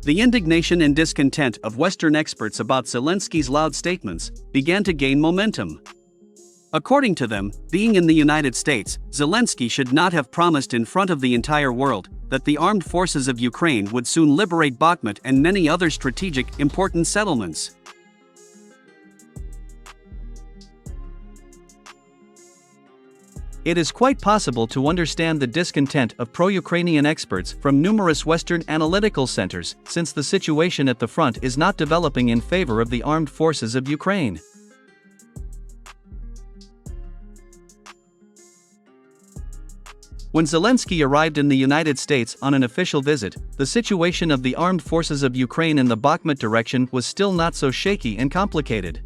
The indignation and discontent of Western experts about Zelensky's loud statements began to gain momentum. According to them, being in the United States, Zelensky should not have promised in front of the entire world that the armed forces of Ukraine would soon liberate Bakhmut and many other strategic, important settlements. It is quite possible to understand the discontent of pro-Ukrainian experts from numerous Western analytical centers, since the situation at the front is not developing in favor of the armed forces of Ukraine. When Zelensky arrived in the United States on an official visit, the situation of the armed forces of Ukraine in the Bakhmut direction was still not so shaky and complicated.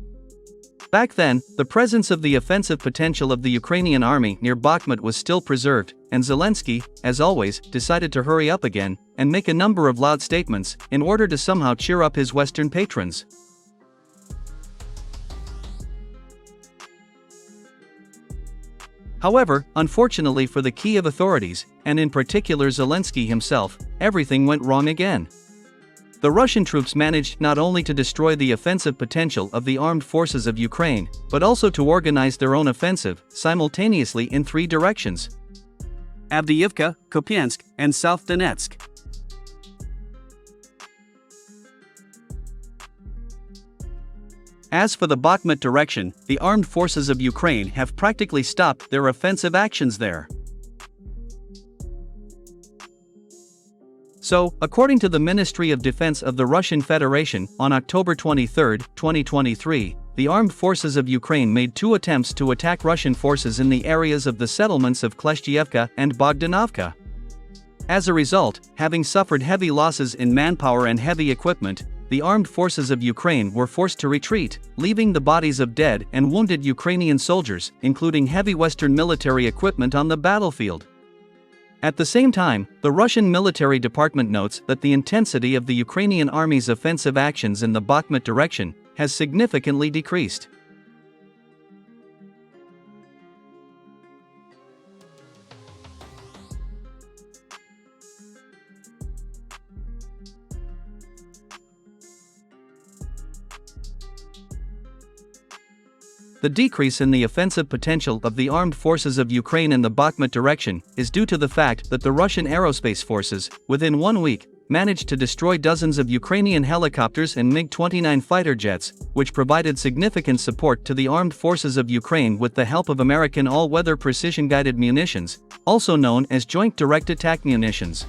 Back then, the presence of the offensive potential of the Ukrainian army near Bakhmut was still preserved, and Zelensky, as always, decided to hurry up again and make a number of loud statements in order to somehow cheer up his Western patrons. However, unfortunately for the Kyiv authorities, and in particular Zelensky himself, everything went wrong again. The Russian troops managed not only to destroy the offensive potential of the armed forces of Ukraine, but also to organize their own offensive, simultaneously in three directions: Avdiivka, Kupiansk, and South Donetsk. As for the Bakhmut direction, the armed forces of Ukraine have practically stopped their offensive actions there. So, according to the Ministry of Defense of the Russian Federation, on October 23, 2023, the armed forces of Ukraine made two attempts to attack Russian forces in the areas of the settlements of Kleshchyevka and Bogdanovka. As a result, having suffered heavy losses in manpower and heavy equipment, the armed forces of Ukraine were forced to retreat, leaving the bodies of dead and wounded Ukrainian soldiers, including heavy Western military equipment, on the battlefield. At the same time, the Russian military department notes that the intensity of the Ukrainian army's offensive actions in the Bakhmut direction has significantly decreased. The decrease in the offensive potential of the armed forces of Ukraine in the Bakhmut direction is due to the fact that the Russian aerospace forces, within 1 week, managed to destroy dozens of Ukrainian helicopters and MiG-29 fighter jets, which provided significant support to the armed forces of Ukraine with the help of American all-weather precision-guided munitions, also known as Joint Direct Attack munitions.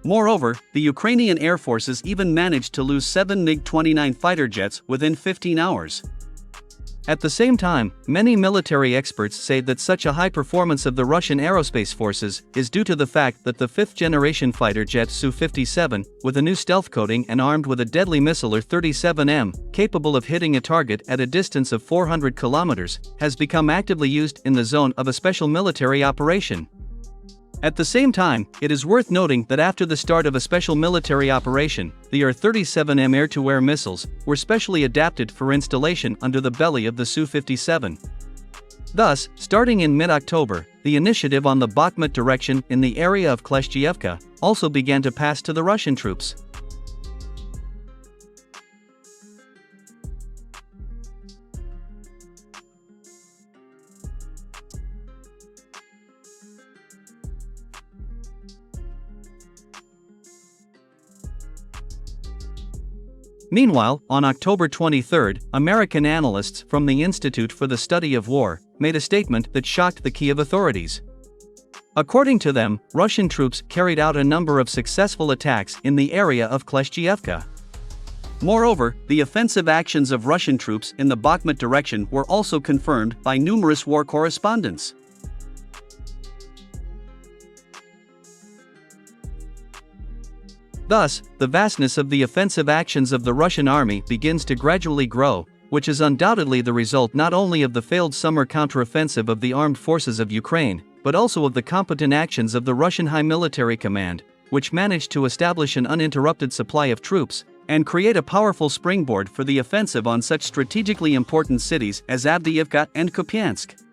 Moreover, the Ukrainian air forces even managed to lose 7 MiG-29 fighter jets within 15 hours. At the same time, many military experts say that such a high performance of the Russian aerospace forces is due to the fact that the fifth-generation fighter jet Su-57, with a new stealth coating and armed with a deadly missile Su-37M, capable of hitting a target at a distance of 400 kilometers, has become actively used in the zone of a special military operation. At the same time, it is worth noting that after the start of a special military operation, the Su-37M air-to-air missiles were specially adapted for installation under the belly of the Su-57. Thus, starting in mid-October, the initiative on the Bakhmut direction in the area of Kleshchyevka also began to pass to the Russian troops. Meanwhile, on October 23, American analysts from the Institute for the Study of War made a statement that shocked the Kyiv authorities. According to them, Russian troops carried out a number of successful attacks in the area of Kleshchyevka. Moreover, the offensive actions of Russian troops in the Bakhmut direction were also confirmed by numerous war correspondents. Thus, the vastness of the offensive actions of the Russian army begins to gradually grow, which is undoubtedly the result not only of the failed summer counteroffensive of the armed forces of Ukraine, but also of the competent actions of the Russian High Military Command, which managed to establish an uninterrupted supply of troops and create a powerful springboard for the offensive on such strategically important cities as Avdiivka and Kupiansk.